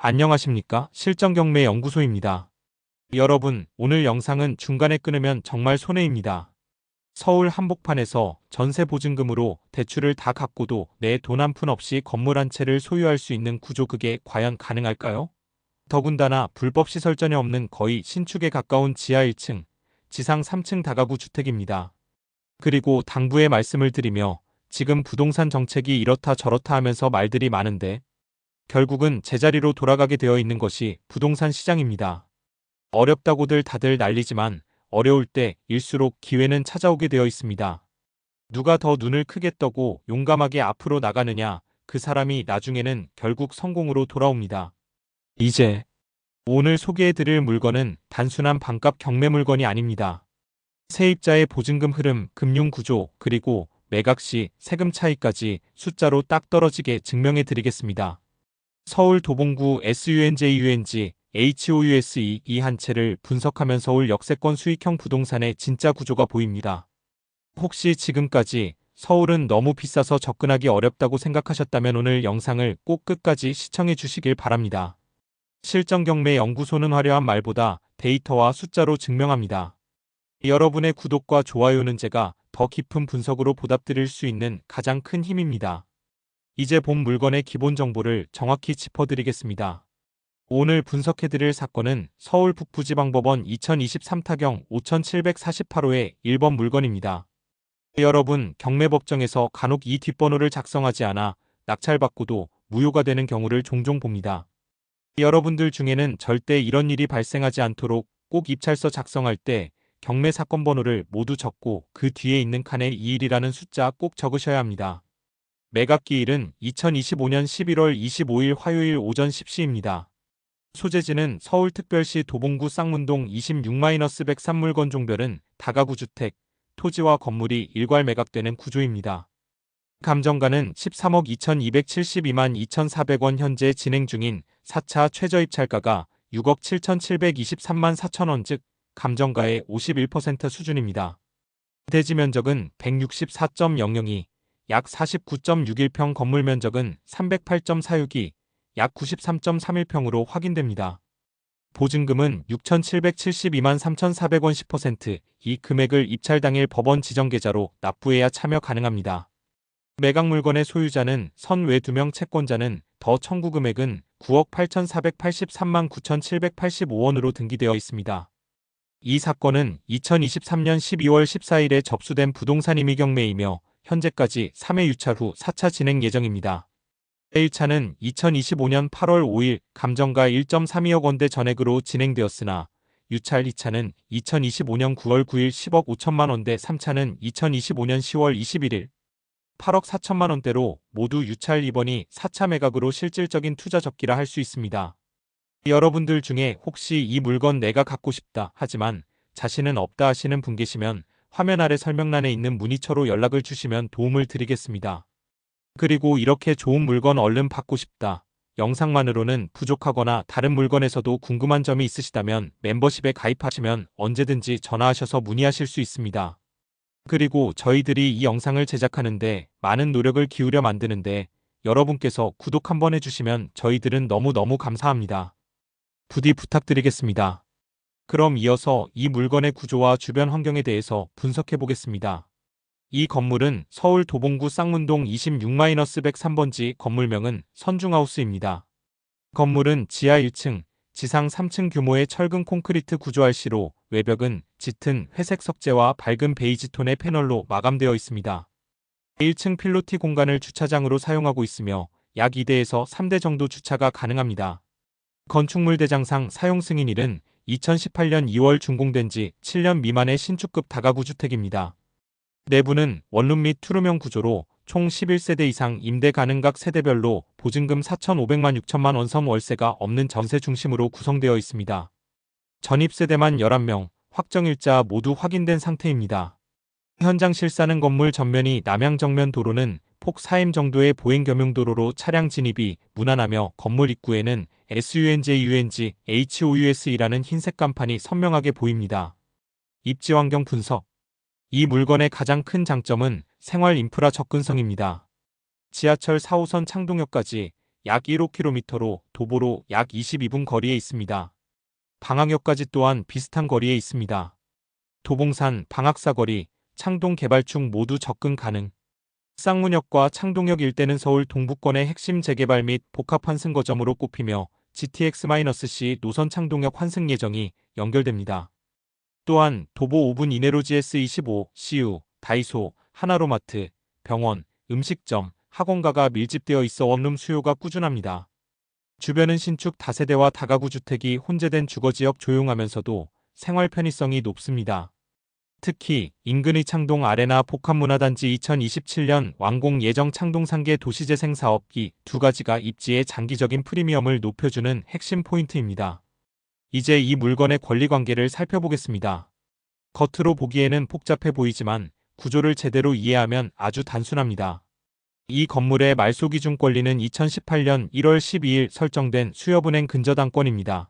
안녕하십니까? 실전경매 연구소입니다. 여러분, 오늘 영상은 중간에 끊으면 정말 손해입니다. 서울 한복판에서 전세 보증금으로 대출을 다 갚고도 내 돈 한 푼 없이 건물 한 채를 소유할 수 있는 구조, 그게 과연 가능할까요? 더군다나 불법 시설 전혀 없는 거의 신축에 가까운 지하 1층, 지상 3층 다가구 주택입니다. 그리고 당부의 말씀을 드리며 지금 부동산 정책이 이렇다 저렇다 하면서 말들이 많은데 결국은 제자리로 돌아가게 되어 있는 것이 부동산 시장입니다. 어렵다고들 다들 난리지만 어려울 때일수록 기회는 찾아오게 되어 있습니다. 누가 더 눈을 크게 떠고 용감하게 앞으로 나가느냐, 그 사람이 나중에는 결국 성공으로 돌아옵니다. 이제 오늘 소개해드릴 물건은 단순한 반값 경매 물건이 아닙니다. 세입자의 보증금 흐름, 금융 구조, 그리고 매각 시 세금 차이까지 숫자로 딱 떨어지게 증명해드리겠습니다. 서울 도봉구 SUNJUNG HOUSE 이 한 채를 분석하면 서울 역세권 수익형 부동산의 진짜 구조가 보입니다. 혹시 지금까지 서울은 너무 비싸서 접근하기 어렵다고 생각하셨다면 오늘 영상을 꼭 끝까지 시청해 주시길 바랍니다. 실전경매 연구소는 화려한 말보다 데이터와 숫자로 증명합니다. 여러분의 구독과 좋아요는 제가 더 깊은 분석으로 보답드릴 수 있는 가장 큰 힘입니다. 이제 본 물건의 기본 정보를 정확히 짚어드리겠습니다. 오늘 분석해드릴 사건은 서울 북부지방법원 2023 타경 5748호의 1번 물건입니다. 여러분, 경매법정에서 간혹 이 뒷번호를 작성하지 않아 낙찰받고도 무효가 되는 경우를 종종 봅니다. 여러분들 중에는 절대 이런 일이 발생하지 않도록 꼭 입찰서 작성할 때 경매 사건 번호를 모두 적고 그 뒤에 있는 칸에 21이라는 숫자 꼭 적으셔야 합니다. 매각기일은 2025년 11월 25일 화요일 오전 10시입니다. 소재지는 서울특별시 도봉구 쌍문동 26-103 물건 종별은 다가구 주택, 토지와 건물이 일괄 매각되는 구조입니다. 감정가는 13억 2272만 2400원, 현재 진행 중인 4차 최저입찰가가 6억 7723만 4천원, 즉 감정가의 51% 수준입니다. 대지 면적은 164.002, 약 49.61평, 건물 면적은 308.46이, 약 93.31평으로 확인됩니다. 보증금은 6,772만 3,400원 10%, 이 금액을 입찰 당일 법원 지정 계좌로 납부해야 참여 가능합니다. 매각 물건의 소유자는 선 외 2명, 채권자는 더 청구 금액은 9억 8,483만 9,785원으로 등기되어 있습니다. 이 사건은 2023년 12월 14일에 접수된 부동산 임의경매이며 현재까지 3회 유찰 후 4차 진행 예정입니다. 1차는 2025년 8월 5일 감정가 1.32억 원대 전액으로 진행되었으나 유찰 2차는 2025년 9월 9일 10억 5천만 원대, 3차는 2025년 10월 21일 8억 4천만 원대로 모두 유찰 2번이 4차 매각으로 실질적인 투자 적기라 할 수 있습니다. 여러분들 중에 혹시 이 물건 내가 갖고 싶다 하지만 자신은 없다 하시는 분 계시면 화면 아래 설명란에 있는 문의처로 연락을 주시면 도움을 드리겠습니다. 그리고 이렇게 좋은 물건 얼른 받고 싶다, 영상만으로는 부족하거나 다른 물건에서도 궁금한 점이 있으시다면 멤버십에 가입하시면 언제든지 전화하셔서 문의하실 수 있습니다. 그리고 저희들이 이 영상을 제작하는데 많은 노력을 기울여 만드는데 여러분께서 구독 한번 해주시면 저희들은 너무너무 감사합니다. 부디 부탁드리겠습니다. 그럼 이어서 이 물건의 구조와 주변 환경에 대해서 분석해 보겠습니다. 이 건물은 서울 도봉구 쌍문동 26-103번지, 건물명은 선중하우스입니다. 건물은 지하 1층, 지상 3층 규모의 철근 콘크리트 구조 RC로 외벽은 짙은 회색 석재와 밝은 베이지 톤의 패널로 마감되어 있습니다. 1층 필로티 공간을 주차장으로 사용하고 있으며 약 2대에서 3대 정도 주차가 가능합니다. 건축물 대장상 사용 승인일은 2018년 2월 준공된 지 7년 미만의 신축급 다가구 주택입니다. 내부는 원룸 및 투룸형 구조로 총 11세대 이상 임대 가능, 각 세대별로 보증금 4,500만 6천만 원 선, 월세가 없는 전세 중심으로 구성되어 있습니다. 전입세대만 11명, 확정일자 모두 확인된 상태입니다. 현장 실사는 건물 전면이 남향, 정면 도로는 폭 4m 정도의 보행겸용도로로 차량 진입이 무난하며 건물 입구에는 SUNJUNG HOUSE라는 흰색 간판이 선명하게 보입니다. 입지환경 분석. 이 물건의 가장 큰 장점은 생활 인프라 접근성입니다. 지하철 4호선 창동역까지 약 1km로 도보로 약 22분 거리에 있습니다. 방학역까지 또한 비슷한 거리에 있습니다. 도봉산, 방학사거리, 창동 개발충 모두 접근 가능. 쌍문역과 창동역 일대는 서울 동부권의 핵심 재개발 및 복합 환승거점으로 꼽히며 GTX-C 노선 창동역 환승 예정이 연결됩니다. 또한 도보 5분 이내로 GS25, CU, 다이소, 하나로마트, 병원, 음식점, 학원가가 밀집되어 있어 원룸 수요가 꾸준합니다. 주변은 신축 다세대와 다가구 주택이 혼재된 주거지역 조용하면서도 생활 편의성이 높습니다. 특히 인근의 창동 아레나 복합문화단지 2027년 완공 예정 창동 상계 도시재생 사업기 두 가지가 입지의 장기적인 프리미엄을 높여주는 핵심 포인트입니다. 이제 이 물건의 권리관계를 살펴보겠습니다. 겉으로 보기에는 복잡해 보이지만 구조를 제대로 이해하면 아주 단순합니다. 이 건물의 말소기준 권리는 2018년 1월 12일 설정된 수협은행 근저당권입니다.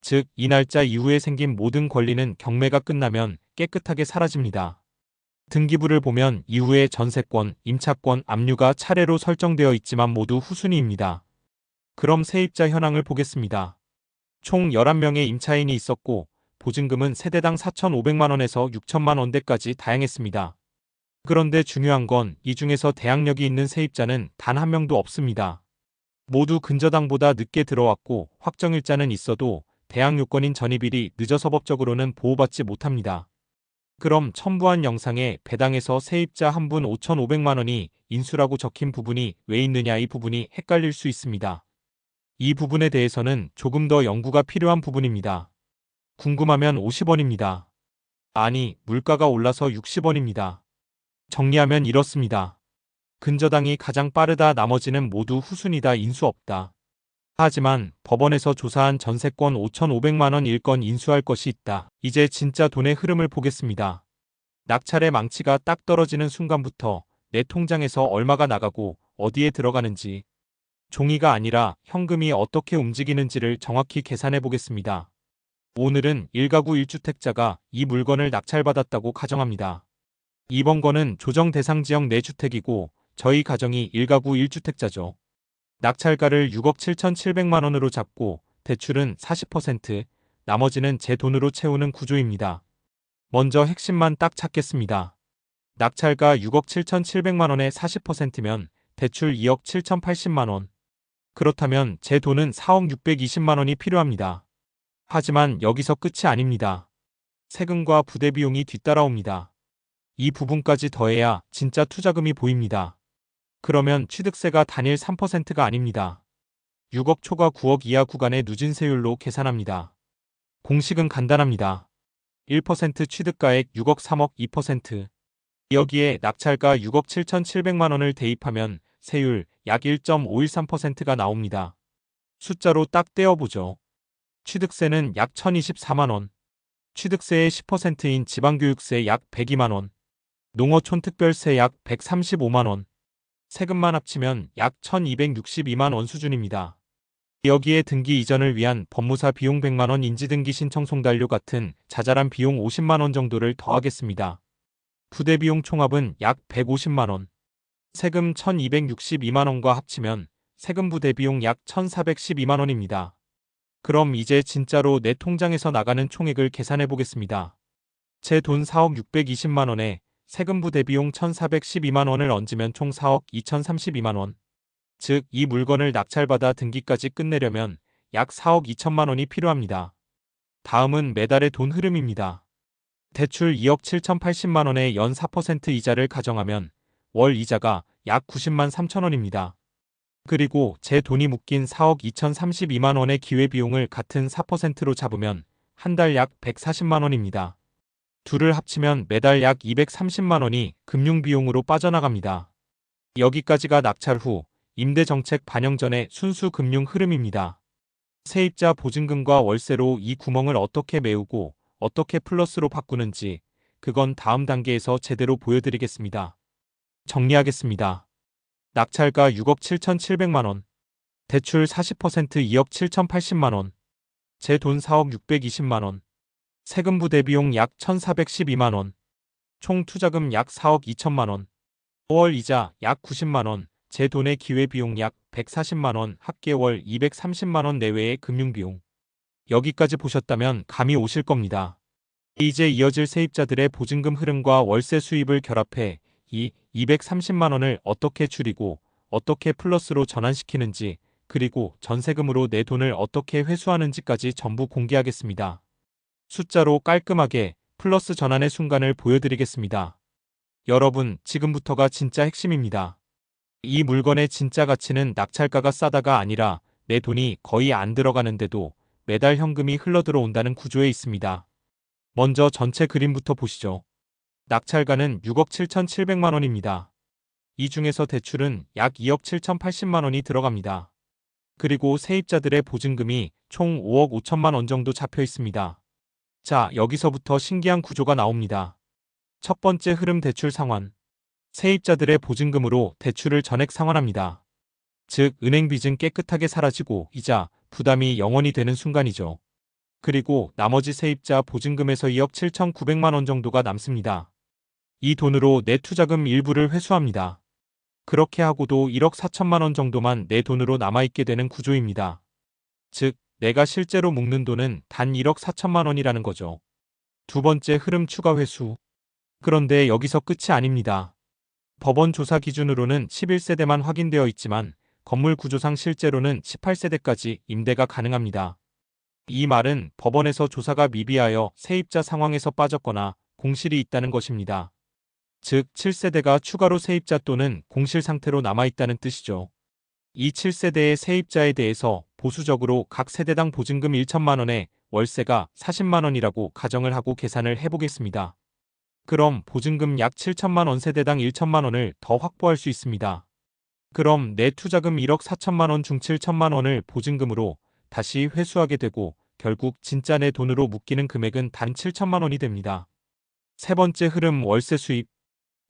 즉, 이 날짜 이후에 생긴 모든 권리는 경매가 끝나면 깨끗하게 사라집니다. 등기부를 보면 이후에 전세권, 임차권, 압류가 차례로 설정되어 있지만 모두 후순위입니다. 그럼 세입자 현황을 보겠습니다. 총 11명의 임차인이 있었고 보증금은 세대당 4,500만 원에서 6천만 원대까지 다양했습니다. 그런데 중요한 건 이 중에서 대항력이 있는 세입자는 단 한 명도 없습니다. 모두 근저당보다 늦게 들어왔고 확정일자는 있어도 대항 요건인 전입일이 늦어서 법적으로는 보호받지 못합니다. 그럼 첨부한 영상에 배당에서 세입자 한 분 5,500만 원이 인수라고 적힌 부분이 왜 있느냐, 이 부분이 헷갈릴 수 있습니다. 이 부분에 대해서는 조금 더 연구가 필요한 부분입니다. 궁금하면 50원입니다. 아니, 물가가 올라서 60원입니다. 정리하면 이렇습니다. 근저당이 가장 빠르다, 나머지는 모두 후순위다, 인수 없다. 하지만 법원에서 조사한 전세권 5,500만 원 일건 인수할 것이 있다. 이제 진짜 돈의 흐름을 보겠습니다. 낙찰의 망치가 딱 떨어지는 순간부터 내 통장에서 얼마가 나가고 어디에 들어가는지, 종이가 아니라 현금이 어떻게 움직이는지를 정확히 계산해 보겠습니다. 오늘은 1가구 1주택자가 이 물건을 낙찰받았다고 가정합니다. 이번 건은 조정 대상 지역 내 주택이고 저희 가정이 1가구 1주택자죠. 낙찰가를 6억 7,700만 원으로 잡고 대출은 40%, 나머지는 제 돈으로 채우는 구조입니다. 먼저 핵심만 딱 찾겠습니다. 낙찰가 6억 7,700만 원의 40%면 대출 2억 7,080만 원. 그렇다면 제 돈은 4억 620만 원이 필요합니다. 하지만 여기서 끝이 아닙니다. 세금과 부대 비용이 뒤따라옵니다. 이 부분까지 더해야 진짜 투자금이 보입니다. 그러면 취득세가 단일 3%가 아닙니다. 6억 초과 9억 이하 구간의 누진세율로 계산합니다. 공식은 간단합니다. 1% 취득가액 6억 3억 2%. 여기에 낙찰가 6억 7,700만 원을 대입하면 세율 약 1.513%가 나옵니다. 숫자로 딱 떼어보죠. 취득세는 약 1,024만 원. 취득세의 10%인 지방교육세 약 102만 원. 농어촌 특별세 약 135만 원. 세금만 합치면 약 1,262만 원 수준입니다. 여기에 등기 이전을 위한 법무사 비용 100만 원, 인지등기 신청 송달료 같은 자잘한 비용 50만 원 정도를 더하겠습니다. 부대 비용 총합은 약 150만 원. 세금 1,262만 원과 합치면 세금 부대 비용 약 1,412만 원입니다. 그럼 이제 진짜로 내 통장에서 나가는 총액을 계산해 보겠습니다. 제 돈 4억 620만 원에 세금 부대 비용 1,412만 원을 얹으면 총 4억 2,032만 원. 즉, 이 물건을 낙찰받아 등기까지 끝내려면 약 4억 2천만 원이 필요합니다. 다음은 매달의 돈 흐름입니다. 대출 2억 7,080만 원에 연 4% 이자를 가정하면 월 이자가 약 90만 3천 원입니다. 그리고 제 돈이 묶인 4억 2,032만 원의 기회비용을 같은 4%로 잡으면 한 달 약 140만 원입니다. 둘을 합치면 매달 약 230만 원이 금융비용으로 빠져나갑니다. 여기까지가 낙찰 후 임대정책 반영 전의 순수 금융 흐름입니다. 세입자 보증금과 월세로 이 구멍을 어떻게 메우고 어떻게 플러스로 바꾸는지, 그건 다음 단계에서 제대로 보여드리겠습니다. 정리하겠습니다. 낙찰가 6억 7,700만 원. 대출 40% 2억 7,080만 원. 제 돈 4억 620만 원. 세금 부대 비용 약 1,412만 원. 총 투자금 약 4억 2천만 원. 5월 이자 약 90만 원. 제 돈의 기회비용 약 140만원, 합계월 230만원 내외의 금융비용. 여기까지 보셨다면 감이 오실 겁니다. 이제 이어질 세입자들의 보증금 흐름과 월세 수입을 결합해 이 230만원을 어떻게 줄이고 어떻게 플러스로 전환시키는지, 그리고 전세금으로 내 돈을 어떻게 회수하는지까지 전부 공개하겠습니다. 숫자로 깔끔하게 플러스 전환의 순간을 보여드리겠습니다. 여러분, 지금부터가 진짜 핵심입니다. 이 물건의 진짜 가치는 낙찰가가 싸다가 아니라 내 돈이 거의 안 들어가는데도 매달 현금이 흘러들어온다는 구조에 있습니다. 먼저 전체 그림부터 보시죠. 낙찰가는 6억 7,700만 원입니다. 이 중에서 대출은 약 2억 7,080만 원이 들어갑니다. 그리고 세입자들의 보증금이 총 5억 5천만 원 정도 잡혀 있습니다. 자, 여기서부터 신기한 구조가 나옵니다. 첫 번째 흐름, 대출 상환. 세입자들의 보증금으로 대출을 전액 상환합니다. 즉, 은행 빚은 깨끗하게 사라지고 이자, 부담이 0원이 되는 순간이죠. 그리고 나머지 세입자 보증금에서 2억 7,900만 원 정도가 남습니다. 이 돈으로 내 투자금 일부를 회수합니다. 그렇게 하고도 1억 4천만 원 정도만 내 돈으로 남아있게 되는 구조입니다. 즉, 내가 실제로 묶는 돈은 단 1억 4천만 원이라는 거죠. 두 번째 흐름, 추가 회수. 그런데 여기서 끝이 아닙니다. 법원 조사 기준으로는 11세대만 확인되어 있지만 건물 구조상 실제로는 18세대까지 임대가 가능합니다. 이 말은 법원에서 조사가 미비하여 세입자 상황에서 빠졌거나 공실이 있다는 것입니다. 즉, 7세대가 추가로 세입자 또는 공실 상태로 남아있다는 뜻이죠. 이 7세대의 세입자에 대해서 보수적으로 각 세대당 보증금 1천만 원에 월세가 40만 원이라고 가정을 하고 계산을 해보겠습니다. 그럼 보증금 약 7천만 원, 세대당 1천만 원을 더 확보할 수 있습니다. 그럼 내 투자금 1억 4천만 원 중 7천만 원을 보증금으로 다시 회수하게 되고 결국 진짜 내 돈으로 묶이는 금액은 단 7천만 원이 됩니다. 세 번째 흐름, 월세 수입.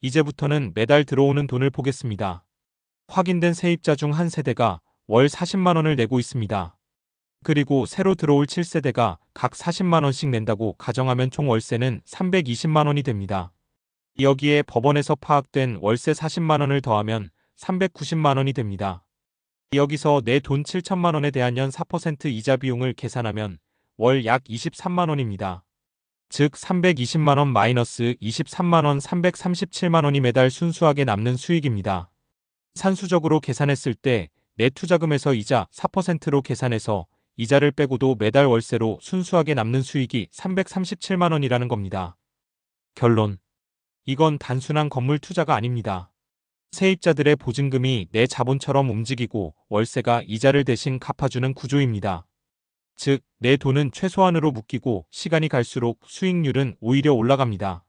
이제부터는 매달 들어오는 돈을 보겠습니다. 확인된 세입자 중 한 세대가 월 40만 원을 내고 있습니다. 그리고 새로 들어올 7세대가 각 40만 원씩 낸다고 가정하면 총 월세는 320만 원이 됩니다. 여기에 법원에서 파악된 월세 40만 원을 더하면 390만 원이 됩니다. 여기서 내 돈 7천만 원에 대한 연 4% 이자 비용을 계산하면 월 약 23만 원입니다. 즉 320만 원 마이너스 23만 원, 337만 원이 매달 순수하게 남는 수익입니다. 산수적으로 계산했을 때 내 투자금에서 이자 4%로 계산해서 이자를 빼고도 매달 월세로 순수하게 남는 수익이 337만 원이라는 겁니다. 결론. 이건 단순한 건물 투자가 아닙니다. 세입자들의 보증금이 내 자본처럼 움직이고 월세가 이자를 대신 갚아주는 구조입니다. 즉, 내 돈은 최소한으로 묶이고 시간이 갈수록 수익률은 오히려 올라갑니다.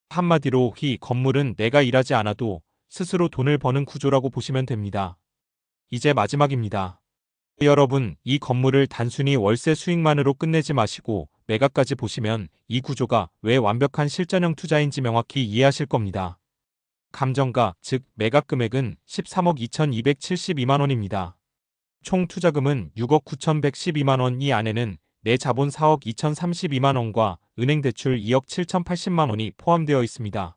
한마디로 이 건물은 내가 일하지 않아도 스스로 돈을 버는 구조라고 보시면 됩니다. 이제 마지막입니다. 여러분, 이 건물을 단순히 월세 수익만으로 끝내지 마시고 매각까지 보시면 이 구조가 왜 완벽한 실전형 투자인지 명확히 이해하실 겁니다. 감정가, 즉 매각 금액은 13억 2,272만 원입니다. 총 투자금은 6억 9,112만 원, 이 안에는 내 자본 4억 2,032만 원과 은행 대출 2억 7,080만 원이 포함되어 있습니다.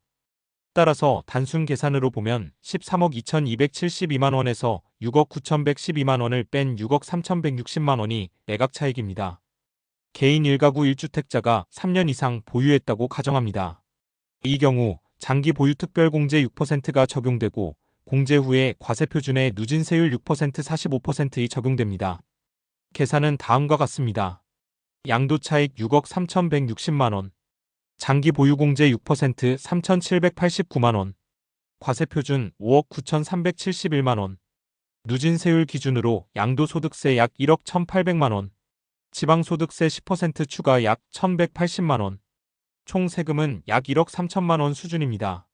따라서 단순 계산으로 보면 13억 2,272만 원에서 6억 9,112만 원을 뺀 6억 3,160만 원이 매각 차익입니다. 개인 1가구 1주택자가 3년 이상 보유했다고 가정합니다. 이 경우 장기 보유 특별공제 6%가 적용되고 공제 후에 과세표준의 누진세율 6% 45%이 적용됩니다. 계산은 다음과 같습니다. 양도차익 6억 3,160만 원, 장기 보유공제 6% 3,789만 원, 과세표준 5억 9,371만 원, 누진세율 기준으로 양도소득세 약 1억 1,800만 원, 지방소득세 10% 추가 약 1,180만 원, 총 세금은 약 1억 3천만 원 수준입니다.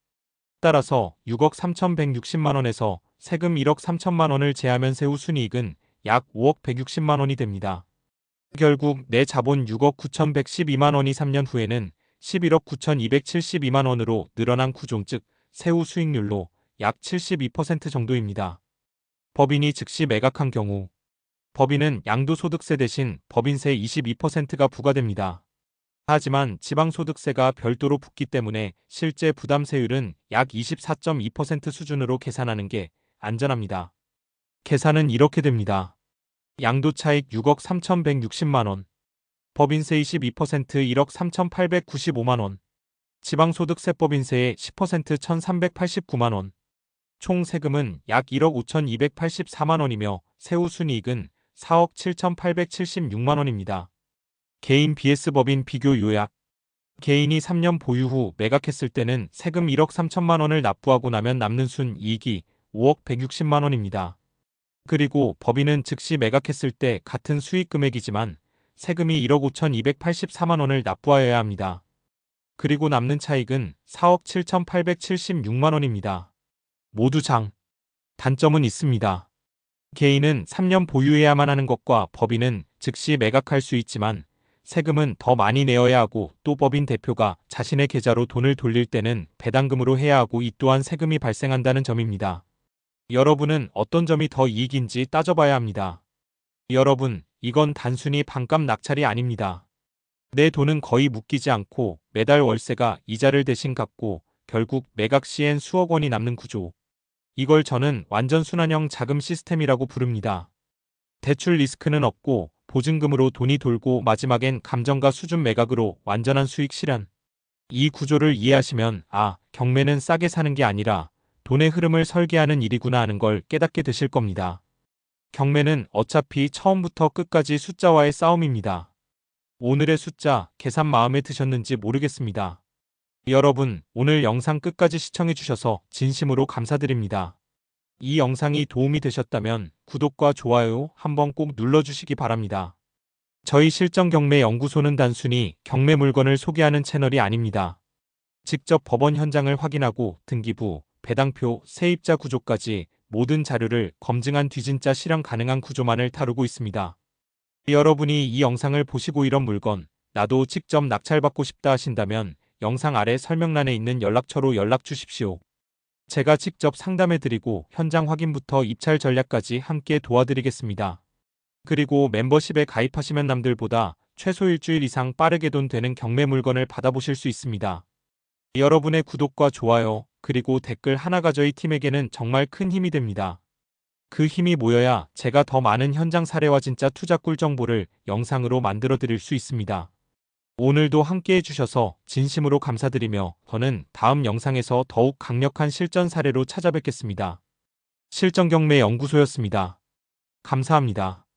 따라서 6억 3,160만 원에서 세금 1억 3천만 원을 제하면 세후 순이익은 약 5억 160만 원이 됩니다. 결국 내 자본 6억 9,112만 원이 3년 후에는 11억 9,272만 원으로 늘어난 구종, 즉 세후 수익률로 약 72% 정도입니다. 법인이 즉시 매각한 경우 법인은 양도소득세 대신 법인세 22%가 부과됩니다. 하지만 지방소득세가 별도로 붙기 때문에 실제 부담세율은 약 24.2% 수준으로 계산하는 게 안전합니다. 계산은 이렇게 됩니다. 양도차익 6억 3,160만원, 법인세 22% 1억 3,895만원, 지방소득세 법인세의 10% 1,389만원, 총 세금은 약 1억 5,284만원이며 세후순이익은 4억 7,876만원입니다. 개인 vs 법인 비교 요약. 개인이 3년 보유 후 매각했을 때는 세금 1억 3천만원을 납부하고 나면 남는 순이익이 5억 160만원입니다. 그리고 법인은 즉시 매각했을 때 같은 수익 금액이지만 세금이 1억 5,284만원을 납부하여야 합니다. 그리고 남는 차익은 4억 7,876만원입니다. 모두 장. 단점은 있습니다. 개인은 3년 보유해야만 하는 것과 법인은 즉시 매각할 수 있지만 세금은 더 많이 내어야 하고 또 법인 대표가 자신의 계좌로 돈을 돌릴 때는 배당금으로 해야 하고 이 또한 세금이 발생한다는 점입니다. 여러분은 어떤 점이 더 이익인지 따져봐야 합니다. 여러분, 이건 단순히 반값 낙찰이 아닙니다. 내 돈은 거의 묶이지 않고 매달 월세가 이자를 대신 갚고 결국 매각 시엔 수억 원이 남는 구조. 이걸 저는 완전 순환형 자금 시스템이라고 부릅니다. 대출 리스크는 없고 보증금으로 돈이 돌고 마지막엔 감정가 수준 매각으로 완전한 수익 실현. 이 구조를 이해하시면 경매는 싸게 사는 게 아니라 돈의 흐름을 설계하는 일이구나 하는 걸 깨닫게 되실 겁니다. 경매는 어차피 처음부터 끝까지 숫자와의 싸움입니다. 오늘의 숫자 계산 마음에 드셨는지 모르겠습니다. 여러분, 오늘 영상 끝까지 시청해주셔서 진심으로 감사드립니다. 이 영상이 도움이 되셨다면 구독과 좋아요 한번 꼭 눌러주시기 바랍니다. 저희 실전경매연구소는 단순히 경매 물건을 소개하는 채널이 아닙니다. 직접 법원 현장을 확인하고 등기부, 배당표, 세입자 구조까지 모든 자료를 검증한 뒤 진짜 실현 가능한 구조만을 다루고 있습니다. 여러분이 이 영상을 보시고 이런 물건 나도 직접 낙찰받고 싶다 하신다면 영상 아래 설명란에 있는 연락처로 연락 주십시오. 제가 직접 상담해드리고 현장 확인부터 입찰 전략까지 함께 도와드리겠습니다. 그리고 멤버십에 가입하시면 남들보다 최소 일주일 이상 빠르게 돈 되는 경매 물건을 받아보실 수 있습니다. 여러분의 구독과 좋아요 그리고 댓글 하나가 저희 팀에게는 정말 큰 힘이 됩니다. 그 힘이 모여야 제가 더 많은 현장 사례와 진짜 투자 꿀 정보를 영상으로 만들어 드릴 수 있습니다. 오늘도 함께 해주셔서 진심으로 감사드리며 저는 다음 영상에서 더욱 강력한 실전 사례로 찾아뵙겠습니다. 실전경매연구소였습니다. 감사합니다.